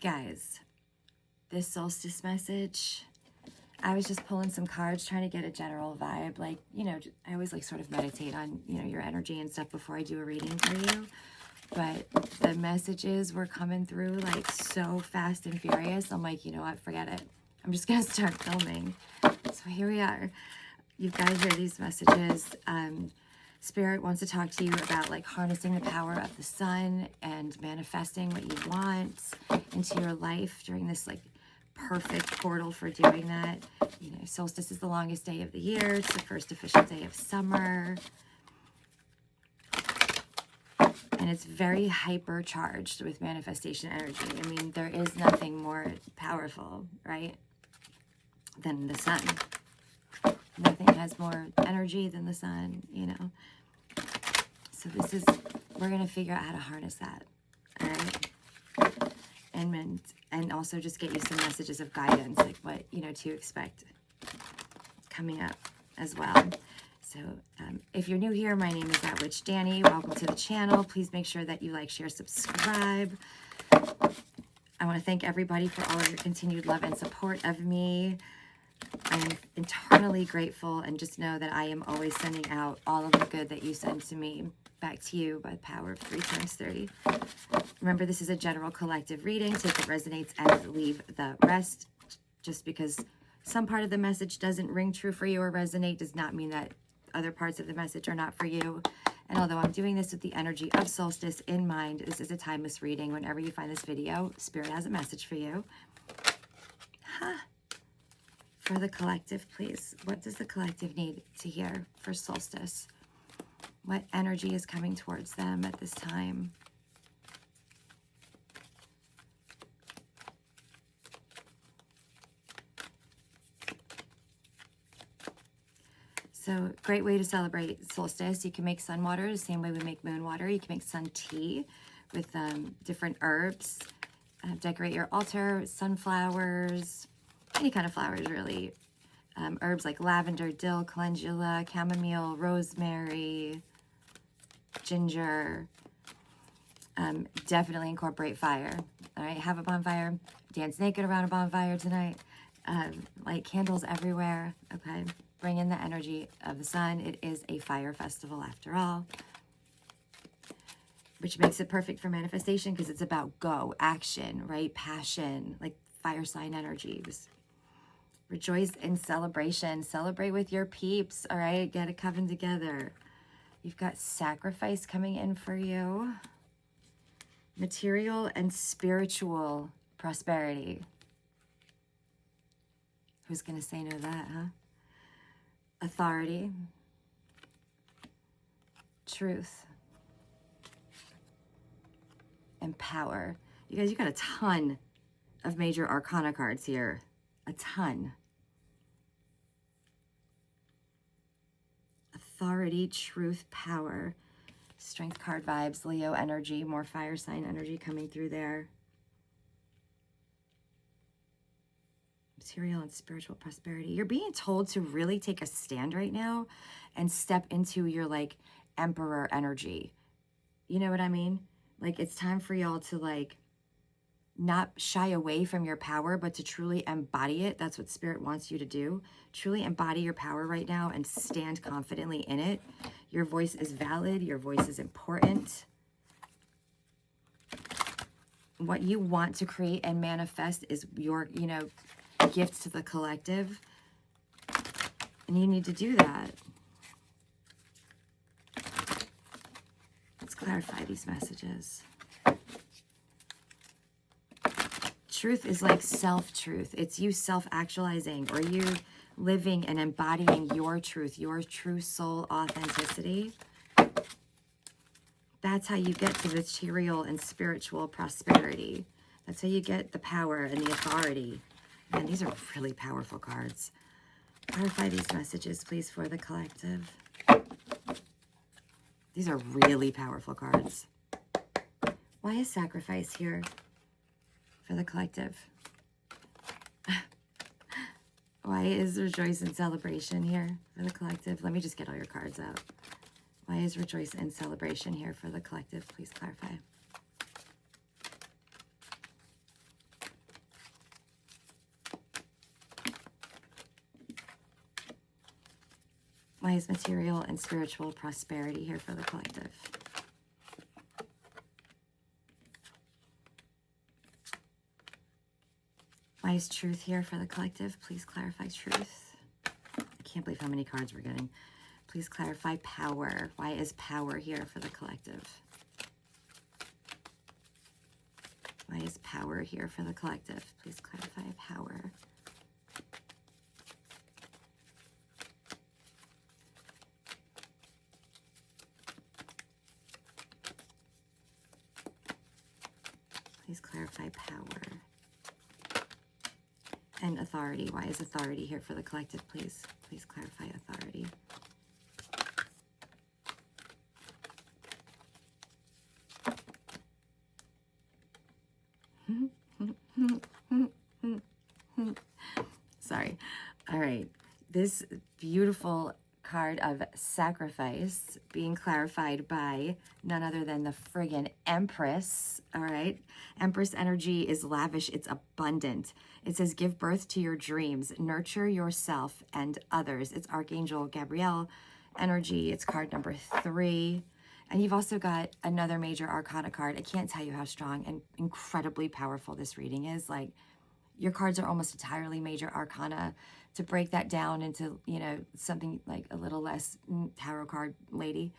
Guys, this solstice message, I was just pulling some cards trying to get a general vibe. Like, you know, I always like sort of meditate on, you know, your energy and stuff before I do a reading for you. But the messages were coming through like so fast and furious. I'm like, you know what, forget it. I'm just going to start filming. So here we are. You guys hear these messages. Spirit wants to talk to you about like harnessing the power of the sun and manifesting what you want into your life during this like perfect portal for doing that. You know, solstice is the longest day of the year. It's the first official day of summer. And it's very hypercharged with manifestation energy. I mean, there is nothing more powerful, right, than the sun. Nothing has more energy than the sun, you know. So this is, we're going to figure out how to harness that, all right? And also just get you some messages of guidance, like what, you know, to expect coming up as well. So if you're new here, my name is That Witch Dani. Welcome to the channel. Please make sure that you like, share, subscribe. I want to thank everybody for all of your continued love and support of me. I'm eternally grateful, and just know that I am always sending out all of the good that you send to me back to you by the power of 3 times 30. Remember, this is a general collective reading. Take what resonates and leave the rest. Just because some part of the message doesn't ring true for you or resonate does not mean that other parts of the message are not for you. And although I'm doing this with the energy of solstice in mind, this is a timeless reading. Whenever you find this video, Spirit has a message for you. For the collective, please. What does the collective need to hear for solstice? What energy is coming towards them at this time? So, great way to celebrate solstice. You can make sun water the same way we make moon water. You can make sun tea with different herbs. Decorate your altar with sunflowers, any kind of flowers, really. Herbs like lavender, dill, calendula, chamomile, rosemary, ginger. Definitely incorporate fire. All right, have a bonfire. Dance naked around a bonfire tonight. Light candles everywhere. Okay, bring in the energy of the sun. It is a fire festival after all, which makes it perfect for manifestation because it's about go, action, right? Passion, like fire sign energies. Rejoice in celebration. Celebrate with your peeps, all right? Get a coven together. You've got sacrifice coming in for you. Material and spiritual prosperity. Who's going to say no to that, huh? Authority. Truth. And power. You guys, you got a ton of major arcana cards here. A ton. Authority, truth, power. Strength card vibes, Leo energy, more fire sign energy coming through there. Material and spiritual prosperity. You're being told to really take a stand right now and step into your like emperor energy. You know what I mean? Like it's time for y'all to like not shy away from your power, but to truly embody it. That's what Spirit wants you to do. Truly embody your power right now and stand confidently in it. Your voice is valid. Your voice is important. What you want to create and manifest is your, you know, gift to the collective. And you need to do that. Let's clarify these messages. Truth is like self-truth. It's you self-actualizing, or you living and embodying your truth, your true soul authenticity. That's how you get to material and spiritual prosperity. That's how you get the power and the authority. Man, these are really powerful cards. Clarify these messages, please, for the collective. These are really powerful cards. Why is sacrifice here for the collective? Why is rejoice and celebration here for the collective? Let me just get all your cards out. Why is rejoice and celebration here for the collective? Please clarify. Why is material and spiritual prosperity here for the collective? Why is truth here for the collective? Please clarify truth. I can't believe how many cards we're getting. Please clarify power. Why is power here for the collective? Why is power here for the collective? Please clarify power. Please clarify power. And authority. Why is authority here for the collective? Please clarify authority. Sorry. All right. This beautiful card of sacrifice being clarified by none other than the friggin' Empress. All right. Empress energy is lavish. It's abundant. It says, give birth to your dreams, nurture yourself and others. It's Archangel Gabriel energy. It's card number 3. And you've also got another major arcana card. I can't tell you how strong and incredibly powerful this reading is. Like, your cards are almost entirely major arcana. To break that down into, you know, something like a little less tarot card lady,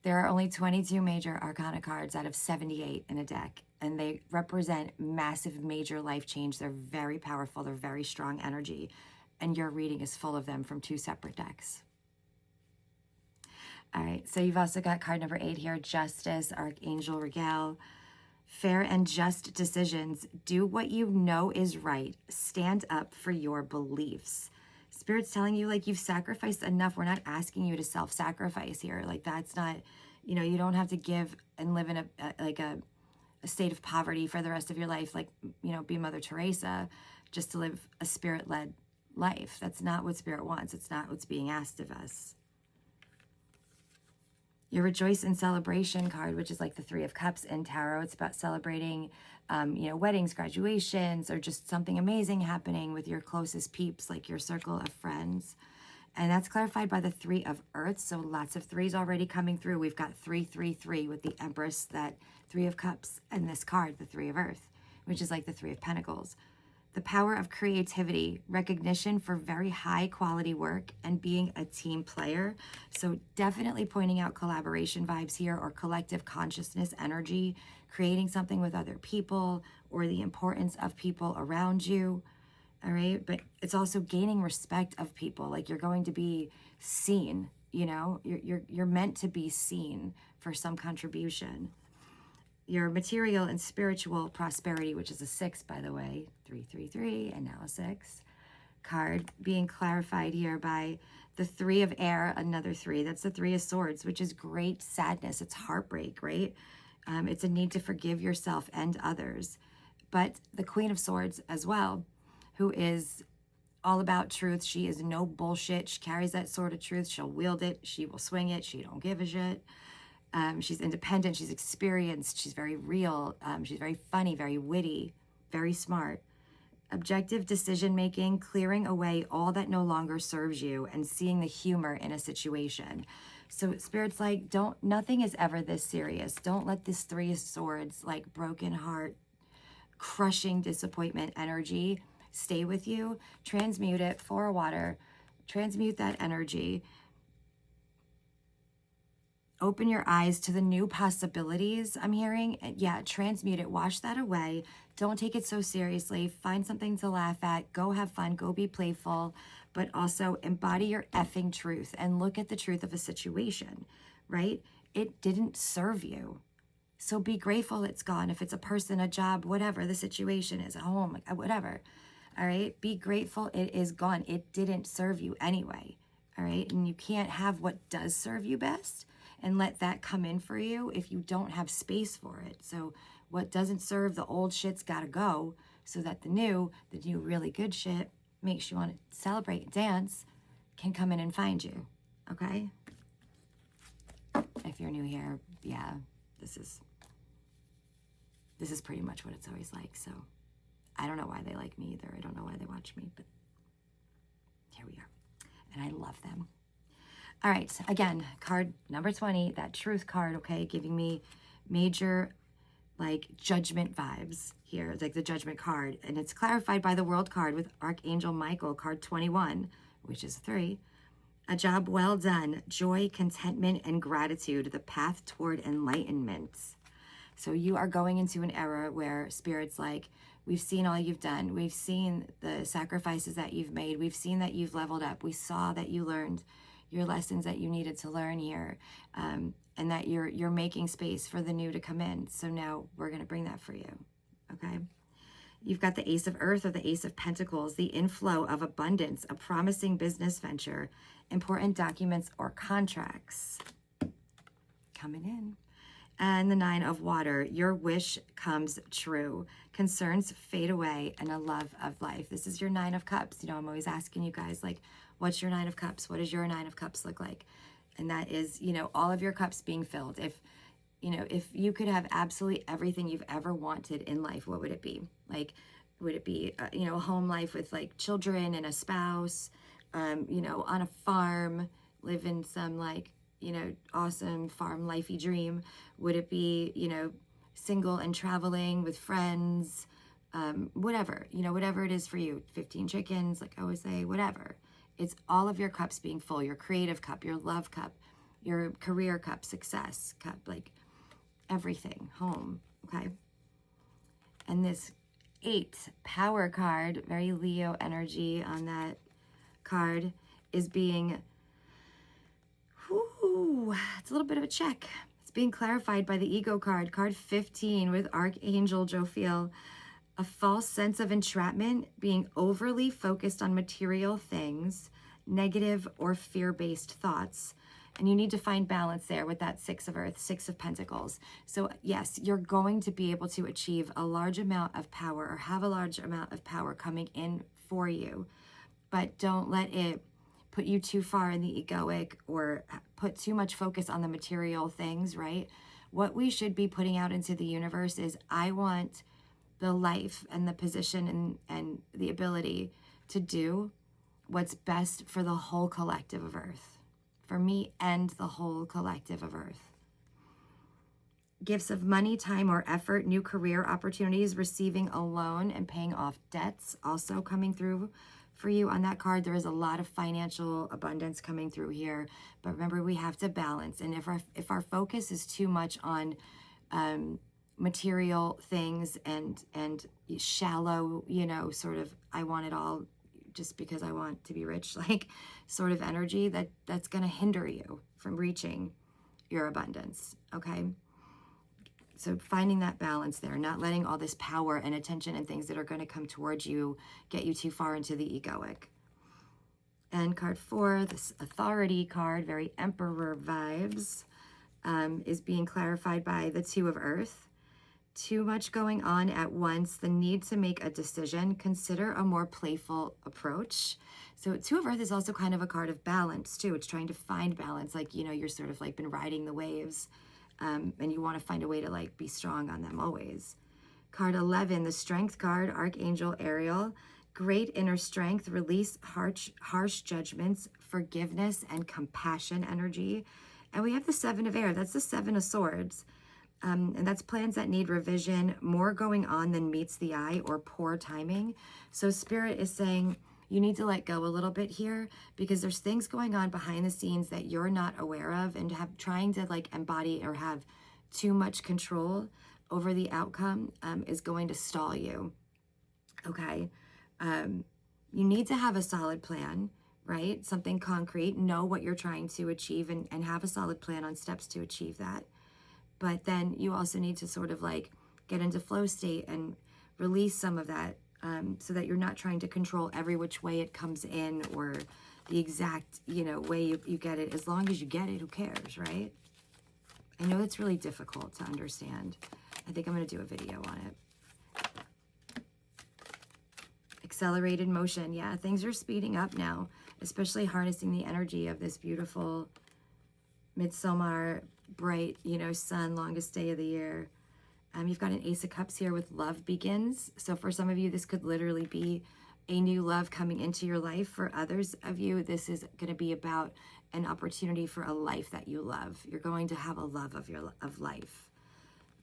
there are only 22 major arcana cards out of 78 in a deck, and they represent massive major life change. They're very powerful. They're very strong energy, and your reading is full of them from 2 separate decks. All right, so you've also got card number 8 here, Justice, Archangel Regal. Fair and just decisions. Do what you know is right. Stand up for your beliefs. Spirit's telling you, like, you've sacrificed enough. We're not asking you to self-sacrifice here. Like, that's not, you know, you don't have to give and live in a state of poverty for the rest of your life. Like, you know, be Mother Teresa just to live a spirit-led life. That's not what Spirit wants. It's not what's being asked of us. Your Rejoice in Celebration card, which is like the 3 of Cups in Tarot. It's about celebrating, you know, weddings, graduations, or just something amazing happening with your closest peeps, like your circle of friends. And that's clarified by the 3 of Earths. So lots of 3s already coming through. We've got 3, 3, 3 with the Empress, that 3 of Cups, and this card, the 3 of Earth, which is like the 3 of Pentacles. The power of creativity, recognition for very high quality work, and being a team player. So definitely pointing out collaboration vibes here, or collective consciousness energy, creating something with other people, or the importance of people around you. All right. But it's also gaining respect of people. Like, you're going to be seen, you know, you're meant to be seen for some contribution. Your material and spiritual prosperity, which is a 6, by the way, 3, 3, 3, and now a 6 card, being clarified here by the 3 of Air, another 3. That's the 3 of Swords, which is great sadness. It's heartbreak, right? It's a need to forgive yourself and others. But the Queen of Swords as well, who is all about truth. She is no bullshit. She carries that sword of truth. She'll wield it. She will swing it. She don't give a shit. She's independent, she's experienced, she's very real, she's very funny, very witty, very smart. Objective decision-making, clearing away all that no longer serves you, and seeing the humor in a situation. So Spirit's like, nothing is ever this serious. Don't let this 3 of Swords, like broken heart, crushing disappointment energy stay with you. Transmute it, 4 of Water, transmute that energy. Open your eyes to the new possibilities I'm hearing. Yeah, transmute it. Wash that away. Don't take it so seriously. Find something to laugh at. Go have fun. Go be playful. But also embody your effing truth and look at the truth of a situation, right? It didn't serve you. So be grateful it's gone. If it's a person, a job, whatever the situation is, a home, whatever. All right? Be grateful it is gone. It didn't serve you anyway. All right? And you can't have what does serve you best and let that come in for you if you don't have space for it. So what doesn't serve, the old shit's got to go, so that the new really good shit makes you want to celebrate and dance, can come in and find you, okay? If you're new here, yeah, this is pretty much what it's always like. So I don't know why they like me either. I don't know why they watch me, but here we are. And I love them. All right, again, card number 20, that truth card, okay, giving me major like judgment vibes here, like the judgment card. And it's clarified by the world card with Archangel Michael, card 21, which is 3. A job well done, joy, contentment, and gratitude, the path toward enlightenment. So you are going into an era where Spirit's like, we've seen all you've done. We've seen the sacrifices that you've made. We've seen that you've leveled up. We saw that you learned your lessons that you needed to learn here, and that you're making space for the new to come in. So now we're going to bring that for you, okay? You've got the Ace of Earth or the Ace of Pentacles, the inflow of abundance, a promising business venture, important documents or contracts coming in. And the 9 of Water, your wish comes true. Concerns fade away and a love of life. This is your 9 of Cups. You know, I'm always asking you guys, like, what's your 9 of Cups? What does your 9 of Cups look like? And that is, you know, all of your cups being filled. If, you know, if you could have absolutely everything you've ever wanted in life, what would it be? Like, would it be, you know, a home life with like children and a spouse, you know, on a farm, live in some like, you know, awesome farm lifey dream? Would it be, you know, single and traveling with friends, whatever, you know, whatever it is for you, 15 chickens, like I always say, whatever. It's all of your cups being full, your creative cup, your love cup, your career cup, success cup, like everything, home, okay? And this 8 power card, very Leo energy on that card, is being, it's a little bit of a check. It's being clarified by the ego card, card 15 with Archangel Jophiel. A false sense of entrapment, being overly focused on material things, negative or fear-based thoughts. And you need to find balance there with that 6 of Earth, 6 of Pentacles. So yes, you're going to be able to achieve a large amount of power or have a large amount of power coming in for you, but don't let it put you too far in the egoic or put too much focus on the material things, right? What we should be putting out into the universe is, I want the life and the position and the ability to do what's best for the whole collective of Earth, for me and the whole collective of Earth. Gifts of money, time, or effort, new career opportunities, receiving a loan and paying off debts also coming through for you on that card. There is a lot of financial abundance coming through here, but remember, we have to balance. And if our focus is too much on material things and shallow, you know, sort of, I want it all just because I want to be rich, like sort of energy, that's going to hinder you from reaching your abundance, okay? So finding that balance there, not letting all this power and attention and things that are going to come towards you get you too far into the egoic. And card 4, this authority card, very Emperor vibes, is being clarified by the 2 of Earth. Too much going on at once, the need to make a decision, consider a more playful approach. So 2 of Earth is also kind of a card of balance too. It's trying to find balance, like, you know, you're sort of like been riding the waves, and you want to find a way to like be strong on them always. Card 11, the Strength card, Archangel Ariel. Great inner strength, release harsh judgments, forgiveness, and compassion energy. And we have the 7 of Air. That's the 7 of Swords. And that's plans that need revision, more going on than meets the eye, or poor timing. So Spirit is saying you need to let go a little bit here, because there's things going on behind the scenes that you're not aware of, and trying to like embody or have too much control over the outcome is going to stall you, okay? You need to have a solid plan, right? Something concrete, know what you're trying to achieve, and have a solid plan on steps to achieve that. But then you also need to sort of like get into flow state and release some of that, so that you're not trying to control every which way it comes in, or the exact, you know, way you get it. As long as you get it, who cares, right? I know it's really difficult to understand. I think I'm going to do a video on it. Accelerated motion. Yeah, things are speeding up now, especially harnessing the energy of this beautiful midsummer, bright, you know, sun, longest day of the year. You've got an Ace of Cups here with love begins. So for some of you, this could literally be a new love coming into your life. For others of you, this is going to be about an opportunity for a life that you love. You're going to have a love of life.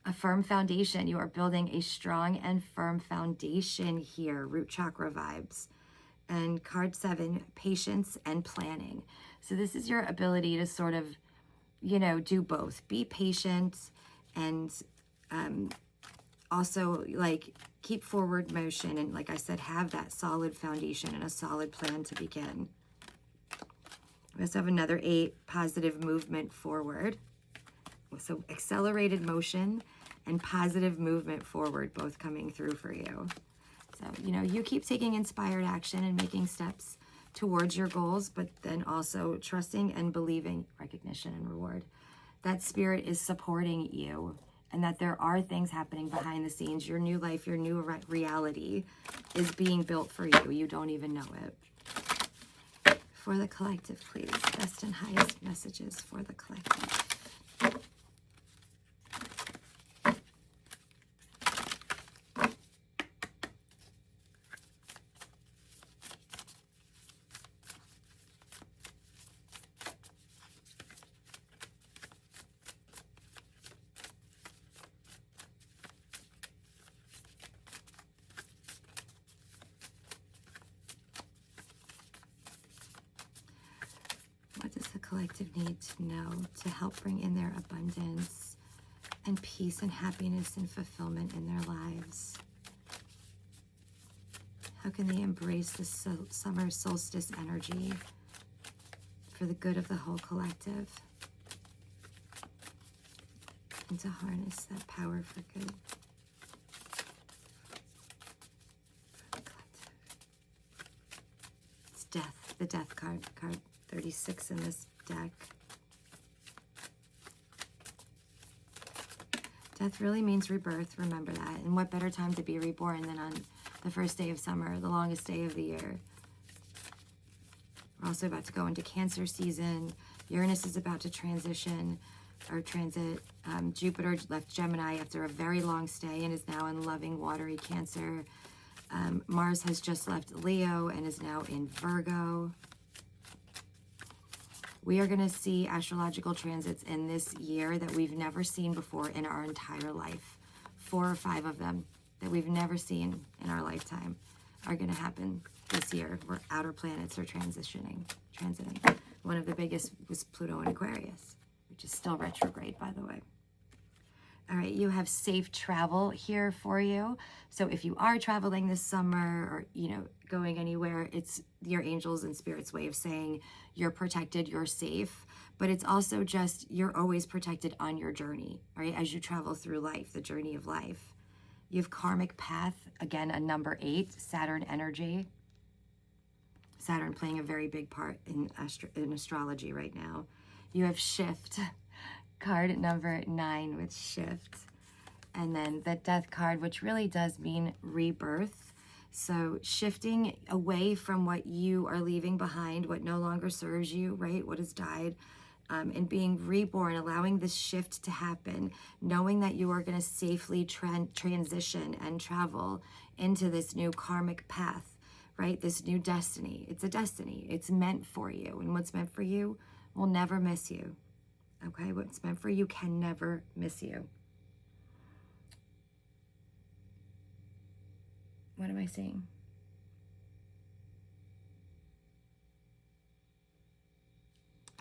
A firm foundation. You are building a strong and firm foundation here. Root chakra vibes. And card 7, patience and planning. So this is your ability to sort of, you know, do both. Be patient and also like keep forward motion. And like I said, have that solid foundation and a solid plan to begin. We also have another 8, positive movement forward. So accelerated motion and positive movement forward, both coming through for you. So, you know, you keep taking inspired action and making steps towards your goals, but then also trusting and believing recognition and reward. That spirit is supporting you and that there are things happening behind the scenes. Your new life, your new reality is being built for you. You don't even know it. For the collective, please. Best and highest messages for the collective. What does the collective need to know to help bring in their abundance and peace and happiness and fulfillment in their lives? How can they embrace the summer solstice energy for the good of the whole collective and to harness that power for good? For the collective. It's death, the death card, card 36 in this deck. Death really means rebirth, remember that. And what better time to be reborn than on the first day of summer, the longest day of the year. We're also about to go into Cancer season. Uranus is about to transition or transit. Jupiter left Gemini after a very long stay and is now in loving, watery Cancer. Mars has just left Leo and is now in Virgo. We are going to see astrological transits in this year that we've never seen before in our entire life. 4 or 5 of them that we've never seen in our lifetime are going to happen this year, where outer planets are transiting. One of the biggest was Pluto in Aquarius, which is still retrograde, by the way. All right, you have safe travel here for you. So if you are traveling this summer or, you know, going anywhere, it's your angels and spirits way of saying you're protected, you're safe, but it's also just you're always protected on your journey, right? As you travel through life, the journey of life. You have karmic path, again, a number 8, Saturn energy. Saturn playing a very big part in astrology right now. You have shift, card number 9 with shift. And then the death card, which really does mean rebirth. So shifting away from what you are leaving behind, what no longer serves you, right? What has died, and being reborn, allowing this shift to happen, knowing that you are going to safely transition and travel into this new karmic path, right? This new destiny. It's a destiny. It's meant for you. And what's meant for you will never miss you. Okay? What's meant for you can never miss you. What am I seeing?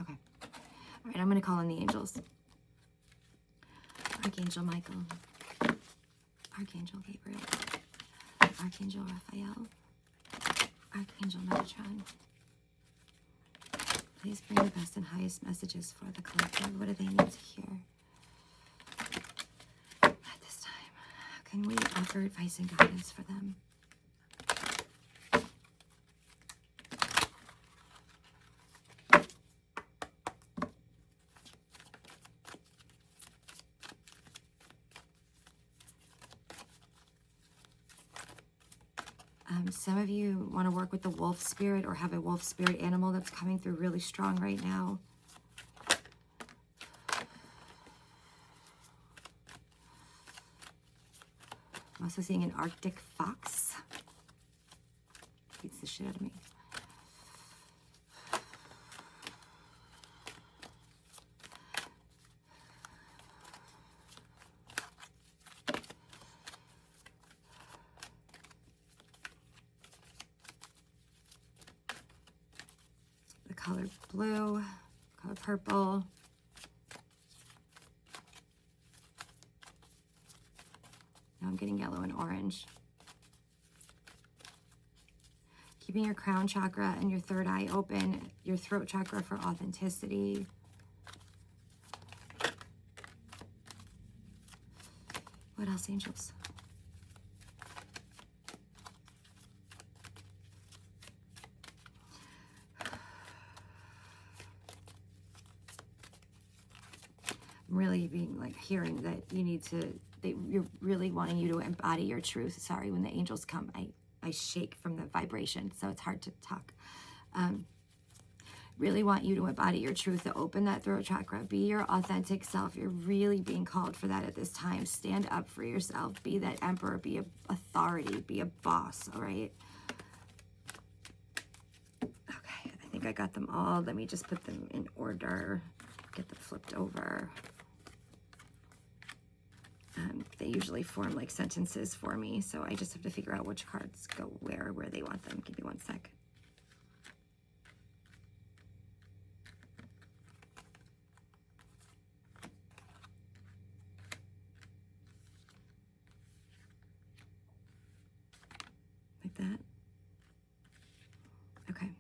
Okay. All right, I'm going to call in the angels. Archangel Michael, Archangel Gabriel, Archangel Raphael, Archangel Metatron. Please bring the best and highest messages for the collective. What do they need to hear at this time? How can we offer advice and guidance for them? Some of you want to work with the wolf spirit or have a wolf spirit animal that's coming through really strong right now. I'm also seeing an Arctic fox. Beats the shit out of me. color blue, color purple. Now I'm getting yellow and orange. Keeping your crown chakra and your third eye open, your throat chakra for authenticity. What else, angels? I'm really being like hearing that you need to, you're really wanting you to embody your truth. Sorry, when the angels come, I shake from the vibration, so it's hard to talk. Really want you to embody your truth, to open that throat chakra, be your authentic self. You're really being called for that at this time. Stand up for yourself, be that emperor, be an authority, be a boss, all right? Okay, I think I got them all. Let me just put them in order, get them flipped over. They usually form like sentences for me, so I just have to figure out which cards go where they want them. Give me one sec. Like that. Okay.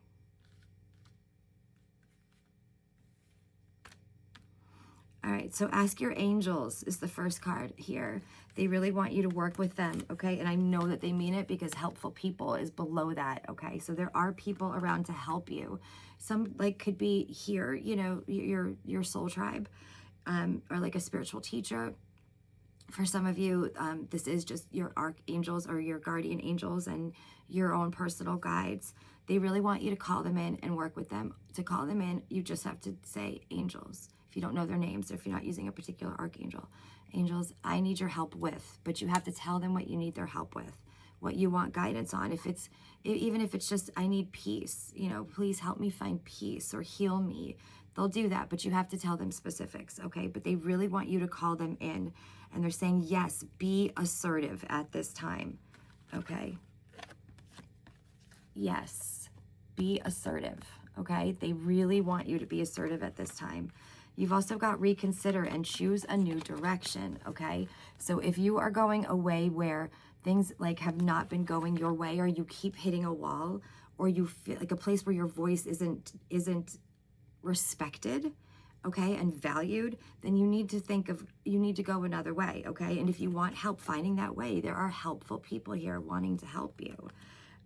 All right, so ask your angels is the first card here. They really want you to work with them, okay? And I know that they mean it because helpful people is below that, okay? So there are people around to help you. Some like could be here, you know, your soul tribe, or like a spiritual teacher. For some of you, this is just your archangels or your guardian angels and your own personal guides. They really want you to call them in and work with them. To call them in, you just have to say angels. If you don't know their names or if you're not using a particular archangel. Angels, I need your help with, but you have to tell them what you need their help with, what you want guidance on. Even if it's just, I need peace, you know, please help me find peace or heal me. They'll do that, but you have to tell them specifics, okay? But they really want you to call them in. And they're saying, yes, be assertive at this time, okay? Yes, be assertive, okay? They really want you to be assertive at this time. You've also got reconsider and choose a new direction, okay? So if you are going a way where things like have not been going your way, or you keep hitting a wall, or you feel like a place where your voice isn't respected, okay, and valued, then you need to go another way, okay? And if you want help finding that way, there are helpful people here wanting to help you,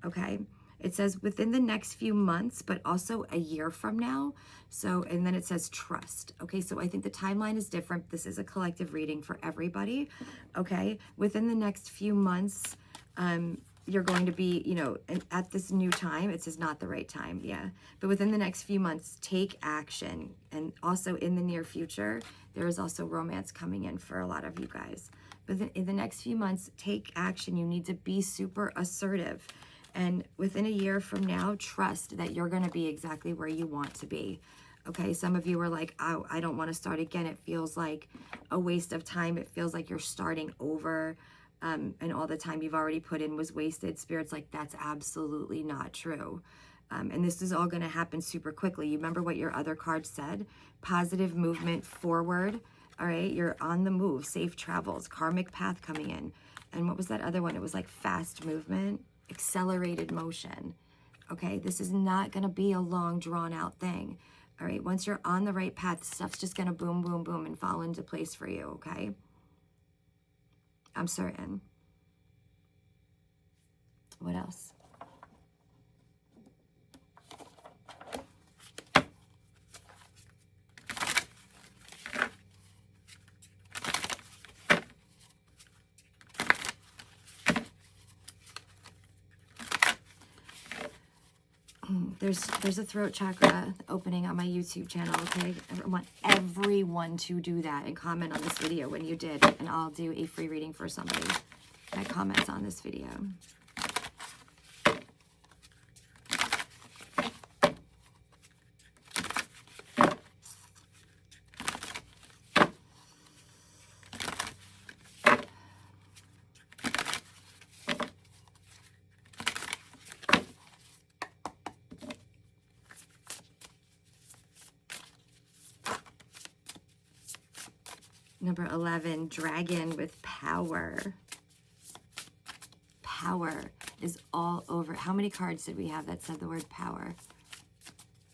okay? It says within the next few months, but also a year from now. So, and then it says trust, okay? So I think the timeline is different. This is a collective reading for everybody, okay? Within the next few months, you're going to be, you know, at this new time, it says not the right time, yeah. But within the next few months, take action. And also in the near future, there is also romance coming in for a lot of you guys. But in the next few months, take action. You need to be super assertive. And within a year from now, trust that you're going to be exactly where you want to be. Okay, some of you are like, oh, I don't want to start again. It feels like a waste of time. It feels like you're starting over. And all the time you've already put in was wasted. Spirit's like, that's absolutely not true. And this is all going to happen super quickly. You remember what your other card said? Positive movement forward. All right, you're on the move. Safe travels. Karmic path coming in. And what was that other one? It was like fast movement, accelerated motion. Okay, this is not going to be a long, drawn-out thing. All right, once you're on the right path, stuff's just going to boom, boom, boom and fall into place for you, okay? I'm certain. What else? There's a throat chakra opening on my YouTube channel, okay? I want everyone to do that and comment on this video when you did, and I'll do a free reading for somebody that comments on this video. Number 11, dragon with power. Power is all over. How many cards did we have that said the word power?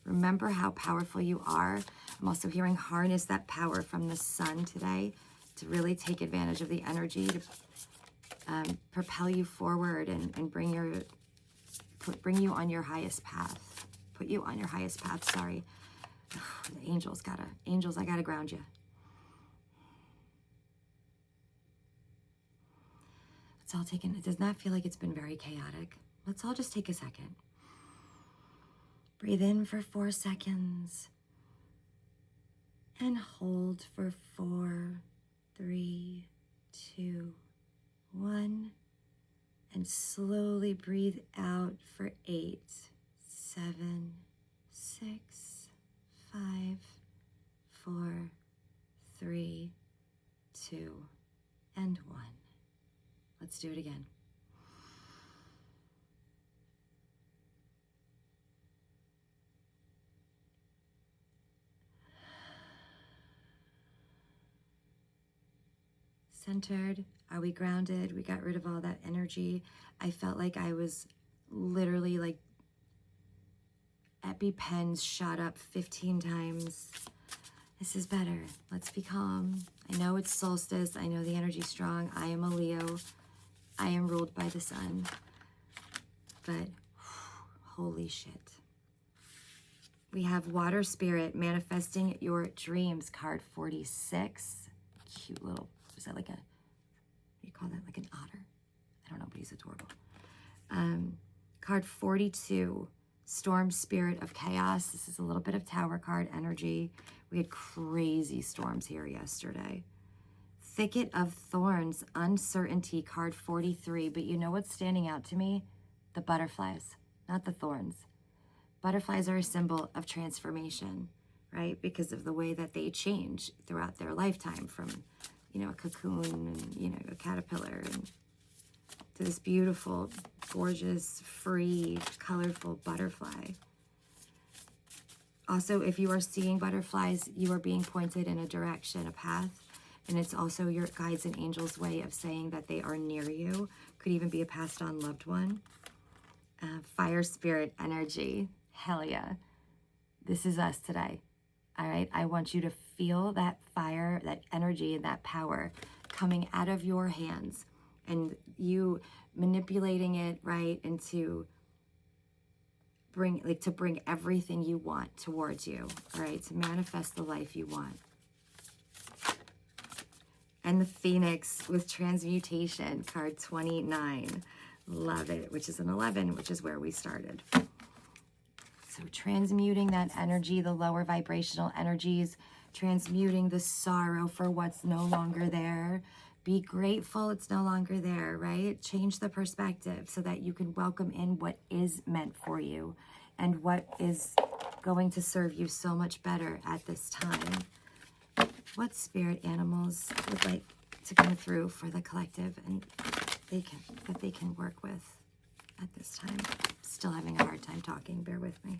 Remember how powerful you are. I'm also hearing harness that power from the sun today to really take advantage of the energy to propel you forward and bring you on your highest path. Put you on your highest path, sorry. The angels, I gotta ground you. It's all taken, it does not feel like it's been very chaotic. Let's all just take a second. Breathe in for 4 seconds. And hold for 4, 3, 2, 1. And slowly breathe out for 8, 7, 6, 5, 4, 3, 2, and 1. Let's do it again. Centered. Are we grounded? We got rid of all that energy. I felt like I was literally like EpiPens shot up 15 times. This is better. Let's be calm. I know it's solstice. I know the energy's strong. I am a Leo. I am ruled by the sun. But holy shit. We have water spirit manifesting your dreams, card 46. Cute little, is that like a, what do you call that? Like an otter? I don't know, but he's adorable. Card 42, storm spirit of chaos. This is a little bit of tower card energy. We had crazy storms here yesterday. Thicket of thorns, uncertainty, card 43. But you know what's standing out to me? The butterflies, not the thorns. Butterflies are a symbol of transformation, right? Because of the way that they change throughout their lifetime from, you know, a cocoon and, you know, a caterpillar and to this beautiful, gorgeous, free, colorful butterfly. Also, if you are seeing butterflies, you are being pointed in a direction, a path, and it's also your guides and angels' way of saying that they are near you. Could even be a passed on loved one. Fire spirit energy. Hell yeah. This is us today. All right. I want you to feel that fire, that energy, and that power coming out of your hands and you manipulating it, right, into bring everything you want towards you. All right. To manifest the life you want. And the Phoenix with transmutation, card 29. Love it, which is an 11, which is where we started. So transmuting that energy, the lower vibrational energies, transmuting the sorrow for what's no longer there. Be grateful it's no longer there, right? Change the perspective so that you can welcome in what is meant for you and what is going to serve you so much better at this time. What spirit animals would like to come through for the collective and that they can work with at this time? Still having a hard time talking, bear with me.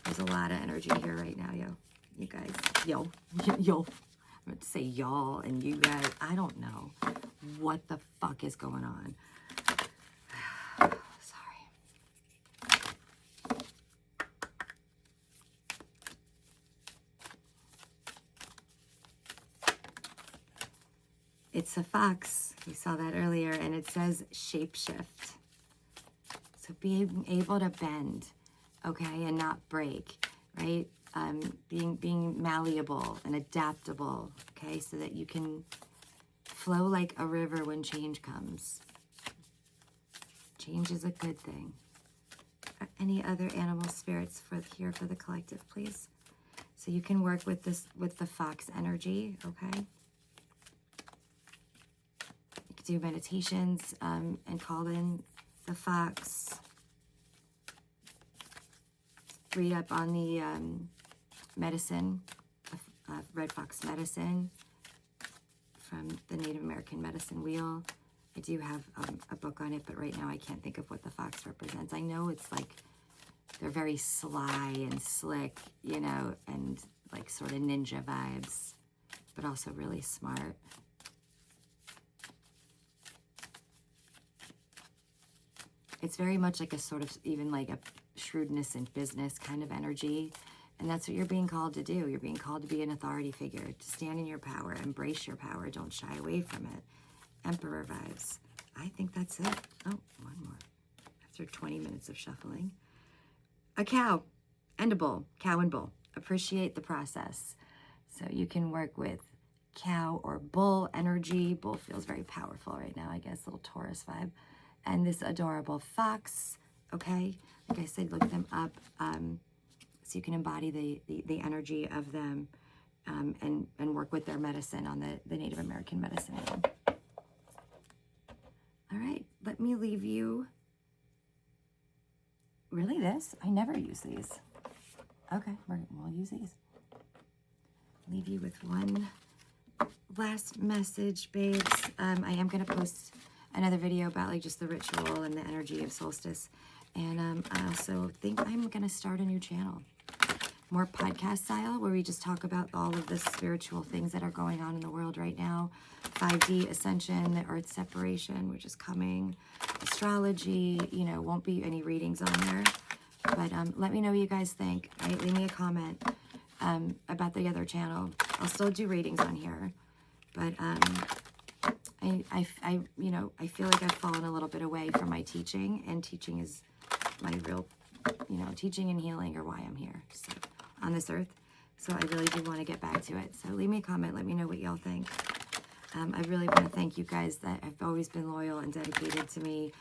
There's a lot of energy here right now, yo. You guys, yo. I'm going to say y'all and you guys. I don't know what the fuck is going on. Sorry. It's a fox. We saw that earlier, and it says shapeshift. So being able to bend, okay, and not break, right? Being malleable and adaptable, okay, so that you can flow like a river when change comes. Change is a good thing. Any other animal spirits here for the collective, please? So you can work with this with the fox energy, okay? You can do meditations and call in the fox. Read up on the medicine, red fox medicine from the Native American Medicine Wheel. I do have a book on it, but right now I can't think of what the fox represents. I know it's like they're very sly and slick, you know, and like sort of ninja vibes. but also really smart. It's very much like a sort of, even like a shrewdness in business kind of energy. And that's what you're being called to do. You're being called to be an authority figure, to stand in your power, embrace your power, don't shy away from it. Emperor vibes. I think that's it. Oh, one more. After 20 minutes of shuffling. A cow and a bull. Cow and bull. Appreciate the process. So you can work with cow or bull energy. Bull feels very powerful right now, I guess. Little Taurus vibe. And this adorable fox. Okay? Like I said, look them up. So you can embody the energy of them and work with their medicine on the Native American medicine wheel. All right, let me leave you. Really, this? I never use these. Okay, we'll use these. Leave you with one last message, babes. I am going to post another video about like just the ritual and the energy of solstice. And I also think I'm going to start a new channel. More podcast style, where we just talk about all of the spiritual things that are going on in the world right now. 5D ascension, the earth separation, which is coming. Astrology, you know, won't be any readings on there. But let me know what you guys think. Right? Leave me a comment about the other channel. I'll still do readings on here. But I you know, I feel like I've fallen a little bit away from my teaching. And teaching is my real, you know, teaching and healing are why I'm here. So, on this earth. So I really do want to get back to it. So leave me a comment. Let me know what y'all think. I really want to thank you guys that have always been loyal and dedicated to me.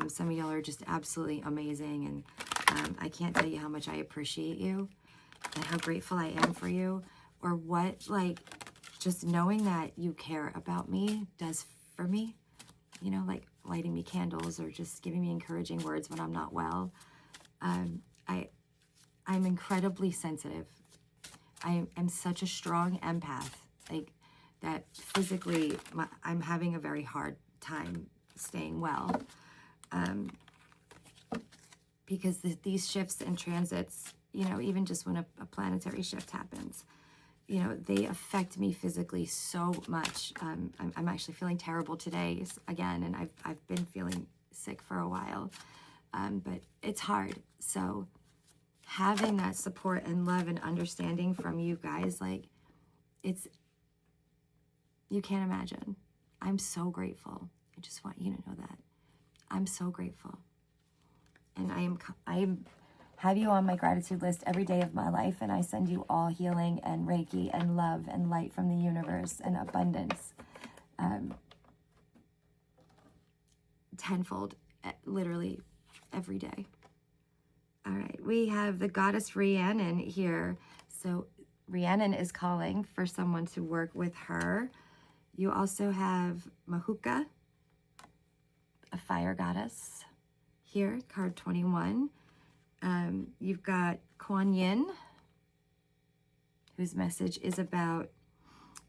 Some of y'all are just absolutely amazing. And I can't tell you how much I appreciate you and how grateful I am for you. Or what, like, just knowing that you care about me does for me. You know, like lighting me candles or just giving me encouraging words when I'm not well. I'm incredibly sensitive. I am such a strong empath, like that physically I'm having a very hard time staying well because these shifts and transits, you know, even just when a planetary shift happens, you know, they affect me physically so much. I'm actually feeling terrible today again, and I've been feeling sick for a while, but it's hard. So having that support and love and understanding from you guys, like, it's, you can't imagine. I'm so grateful. I just want you to know that. I'm so grateful. And I have you on my gratitude list every day of my life, and I send you all healing and Reiki and love and light from the universe and abundance. Tenfold, literally every day. All right, we have the goddess Rhiannon here. So Rhiannon is calling for someone to work with her. You also have Mahuka, a fire goddess here, card 21. You've got Kuan Yin, whose message is about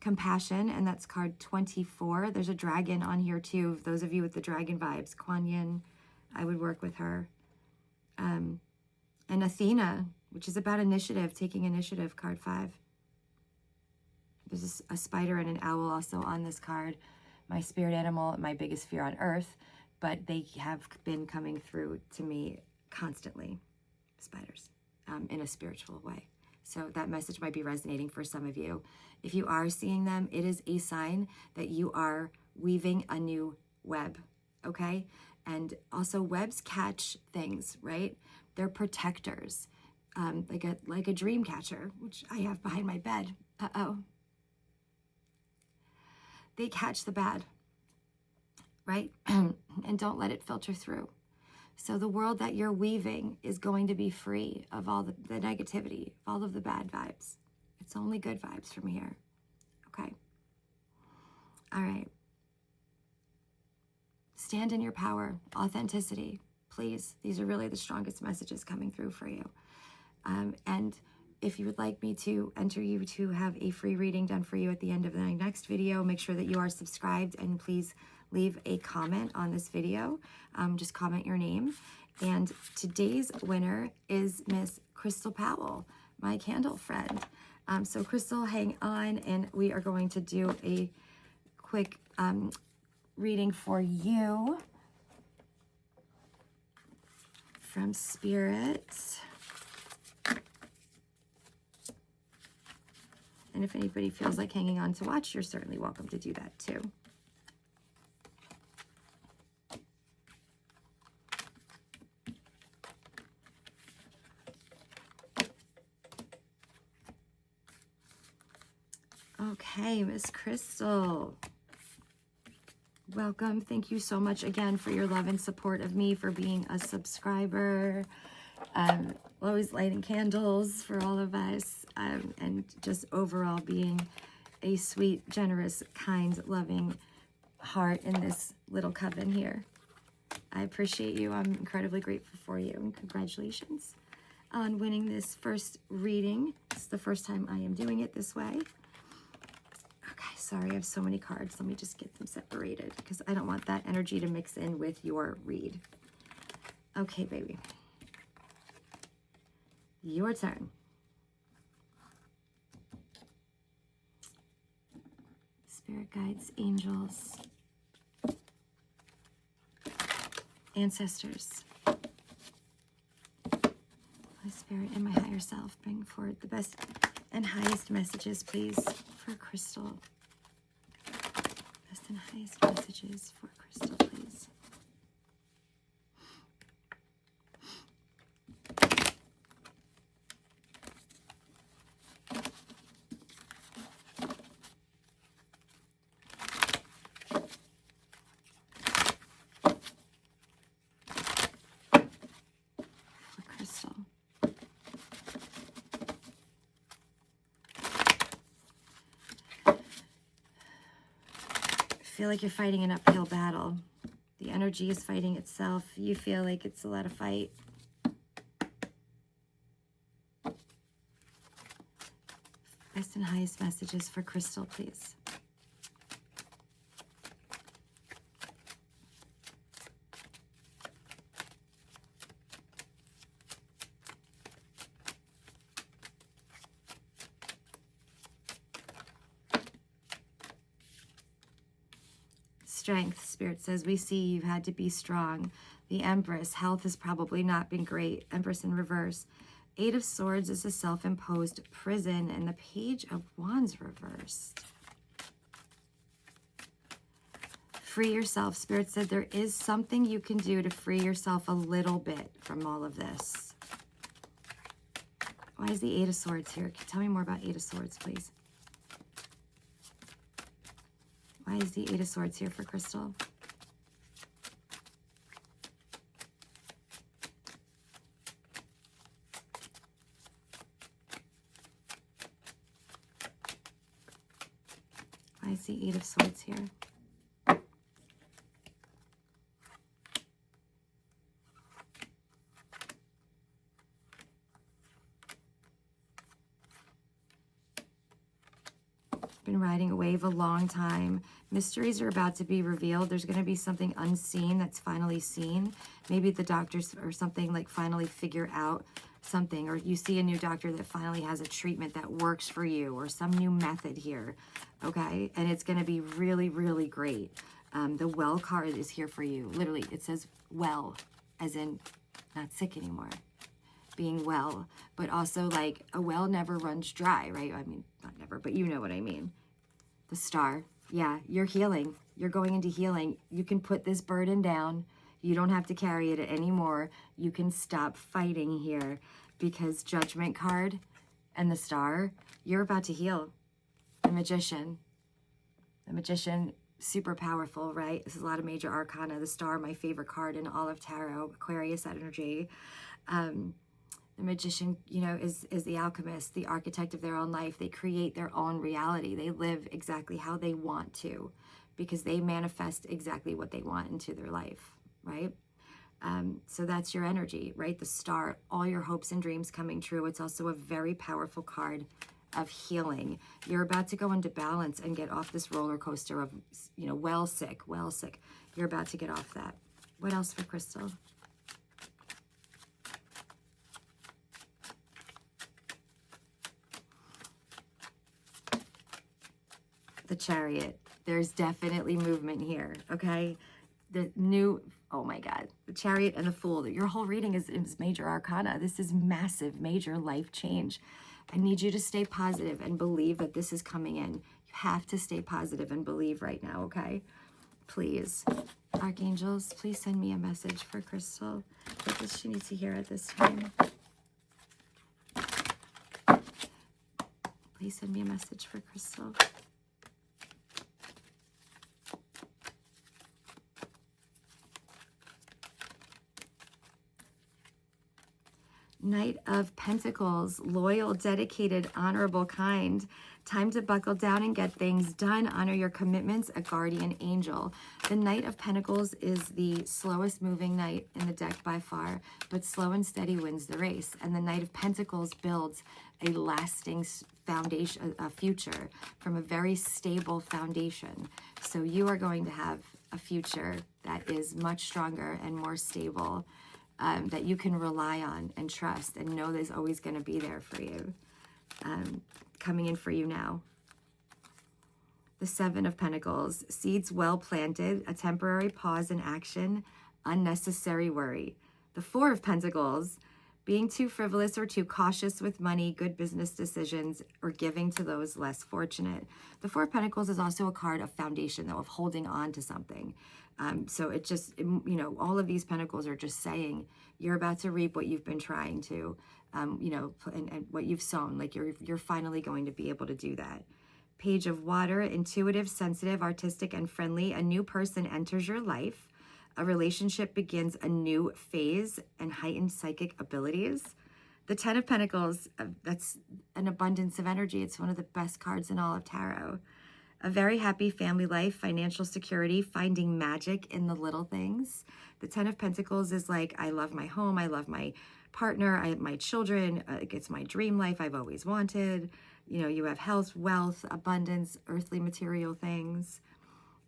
compassion, and that's card 24. There's a dragon on here too. Those of you with the dragon vibes, Kuan Yin, I would work with her. And Athena, which is about initiative, taking initiative, card 5. There's a spider and an owl also on this card. My spirit animal, my biggest fear on earth, but they have been coming through to me constantly, spiders, in a spiritual way. So that message might be resonating for some of you. If you are seeing them, it is a sign that you are weaving a new web, okay? And also webs catch things, right? They're protectors, like a dream catcher, which I have behind my bed. Uh-oh. They catch the bad, right? And don't let it filter through. So the world that you're weaving is going to be free of all the negativity, all of the bad vibes. It's only good vibes from here, okay? All right. Stand in your power, authenticity, please. These are really the strongest messages coming through for you. And if you would like me to enter you to have a free reading done for you at the end of the next video, make sure that you are subscribed, and please leave a comment on this video. Just comment your name. And today's winner is Miss Crystal Powell, my candle friend. So Crystal, hang on, and we are going to do a quick reading for you from Spirit. And if anybody feels like hanging on to watch, you're certainly welcome to do that too. Okay, Miss Crystal. Welcome. Thank you so much again for your love and support of me, for being a subscriber. Always lighting candles for all of us, and just overall being a sweet, generous, kind, loving heart in this little coven here. I appreciate you. I'm incredibly grateful for you, and congratulations on winning this first reading. It's the first time I am doing it this way. Okay, sorry, I have so many cards. Let me just get them separated because I don't want that energy to mix in with your read. Okay, baby. Your turn. Spirit guides, angels, ancestors, Holy Spirit, and my higher self, bring forward the best and highest messages, please, for Crystal. Best and highest messages for Crystal, please. Feel like you're fighting an uphill battle. The energy is fighting itself. You feel like it's a lot of fight. Best and highest messages for Crystal, please. Strength, Spirit says, we see you've had to be strong. The Empress, health has probably not been great. Empress in reverse. Eight of Swords is a self-imposed prison, and the Page of Wands reversed. Free yourself. Spirit said there is something you can do to free yourself a little bit from all of this. Why is the Eight of Swords here? Tell me more about Eight of Swords, please. Why is the Eight of Swords here for Crystal? Why is the Eight of Swords here? Been riding a wave a long time. Mysteries are about to be revealed. There's going to be something unseen that's finally seen. Maybe the doctors or something like finally figure out something, or you see a new doctor that finally has a treatment that works for you, or some new method here, okay? And it's going to be really, really great. The well card is here for you. Literally, it says well, as in not sick anymore. Being well, but also like a well never runs dry, right? I mean, not never, but you know what I mean. The Star. Yeah, you're healing. You're going into healing. You can put this burden down. You don't have to carry it anymore. You can stop fighting here, because Judgment card and the Star, you're about to heal. The Magician. The Magician, super powerful, right? This is a lot of major arcana. The Star, my favorite card in all of tarot. Aquarius energy. The Magician, you know, is the alchemist, the architect of their own life. They create their own reality. They live exactly how they want to, because they manifest exactly what they want into their life, right? So that's your energy, right? The Star, all your hopes and dreams coming true. It's also a very powerful card of healing. You're about to go into balance and get off this roller coaster of, you know, well sick. You're about to get off that. What else for Crystal? the Chariot. There's definitely movement here, okay? The new, oh my God, the Chariot and the Fool. Your whole reading is major arcana. This is massive, major life change. I need you to stay positive and believe that this is coming in. You have to stay positive and believe right now, okay? Please. Archangels, please send me a message for Crystal. What does she need to hear at this time? Please send me a message for Crystal. Knight of Pentacles, loyal, dedicated, honorable, kind. Time to buckle down and get things done. Honor your commitments, a guardian angel. The Knight of Pentacles is the slowest moving knight in the deck by far, but slow and steady wins the race. And the Knight of Pentacles builds a lasting foundation, a future from a very stable foundation. So you are going to have a future that is much stronger and more stable, that you can rely on and trust and know there's always going to be there for you. Coming in for you now. The Seven of Pentacles, seeds well planted, a temporary pause in action, unnecessary worry. The Four of Pentacles, being too frivolous or too cautious with money, good business decisions, or giving to those less fortunate. The Four of Pentacles is also a card of foundation, though, of holding on to something. So it just, you know, all of these pentacles are just saying you're about to reap what you've been trying to, you know, and what you've sown. Like you're finally going to be able to do that. Page of Water, intuitive, sensitive, artistic, and friendly. A new person enters your life. A relationship begins a new phase and heightened psychic abilities. The Ten of Pentacles, that's an abundance of energy. It's one of the best cards in all of tarot. A very happy family life, financial security, finding magic in the little things. The Ten of Pentacles is like, I love my home, I love my partner, I have my children, it's my dream life I've always wanted. You know, you have health, wealth, abundance, earthly material things.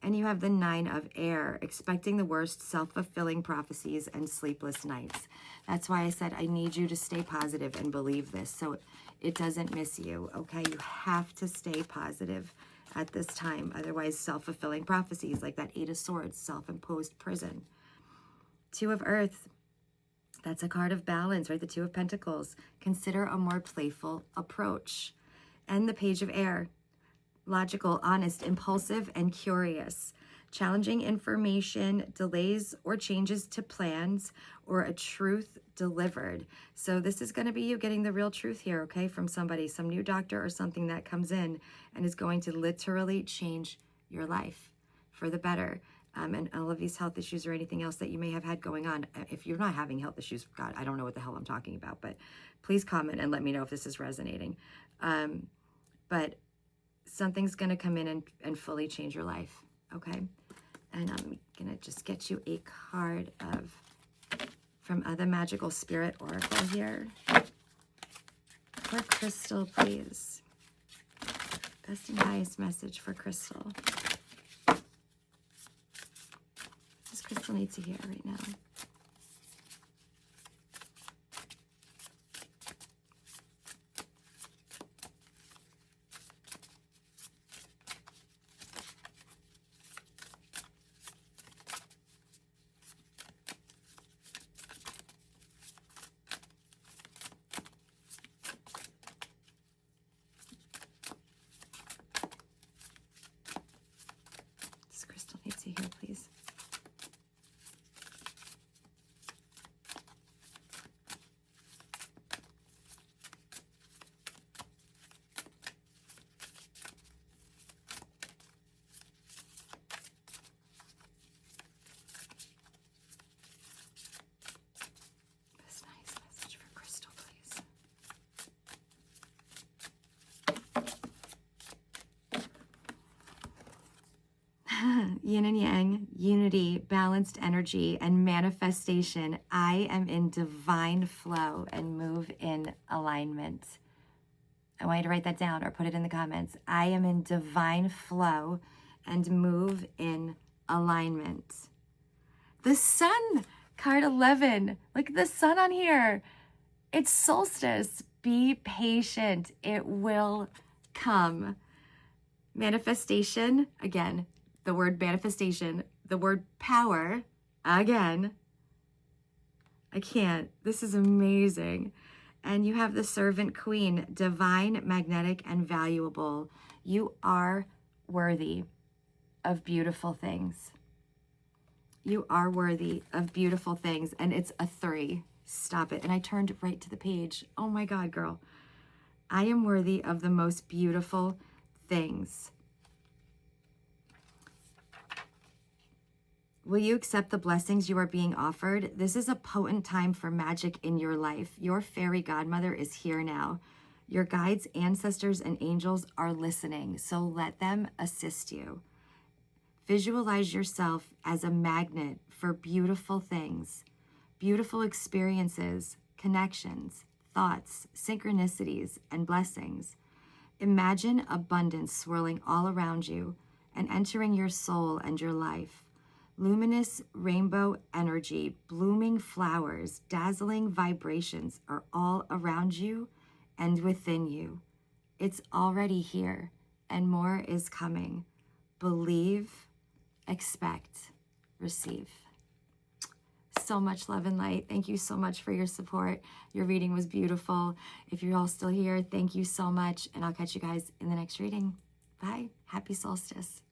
And you have the Nine of Air, expecting the worst, self-fulfilling prophecies, and sleepless nights. That's why I said I need you to stay positive and believe this so it doesn't miss you, okay? You have to stay positive at this time. Otherwise, self-fulfilling prophecies like that Eight of Swords, self-imposed prison. Two of Earth, that's a card of balance, right? The Two of Pentacles. Consider a more playful approach. And the Page of Air, logical, honest, impulsive, and curious. Challenging information, delays or changes to plans, or a truth delivered. So this is going to be you getting the real truth here, okay, from somebody, some new doctor or something that comes in and is going to literally change your life for the better. And all of these health issues or anything else that you may have had going on. If you're not having health issues, God, I don't know what the hell I'm talking about, but please comment and let me know if this is resonating. But something's going to come in and fully change your life, okay? And I'm going to just get you a card from the Magical Spirit Oracle here. For Crystal, please. Best and highest message for Crystal. What does Crystal need to hear right now? Here, please. This nice message for Crystal, please. Yin and Yang, unity, balanced energy, and manifestation. I am in divine flow and move in alignment. I want you to write that down or put it in the comments. I am in divine flow and move in alignment. The sun, card 11. Look at the sun on here. It's solstice. Be patient. It will come. Manifestation, again, the word manifestation, the word power, again. I can't. This is amazing. And you have the servant queen, divine, magnetic, and valuable. You are worthy of beautiful things. You are worthy of beautiful things. And it's a 3. Stop it. And I turned right to the page. Oh my God, girl. I am worthy of the most beautiful things. Will you accept the blessings you are being offered? This is a potent time for magic in your life. Your fairy godmother is here now. Your guides, ancestors, and angels are listening, so let them assist you. Visualize yourself as a magnet for beautiful things, beautiful experiences, connections, thoughts, synchronicities, and blessings. Imagine abundance swirling all around you and entering your soul and your life. Luminous rainbow energy, blooming flowers, dazzling vibrations are all around you and within you. It's already here, and more is coming. Believe, expect, receive. So much love and light. Thank you so much for your support. Your reading was beautiful. If you're all still here, thank you so much, and I'll catch you guys in the next reading. Bye. Happy solstice.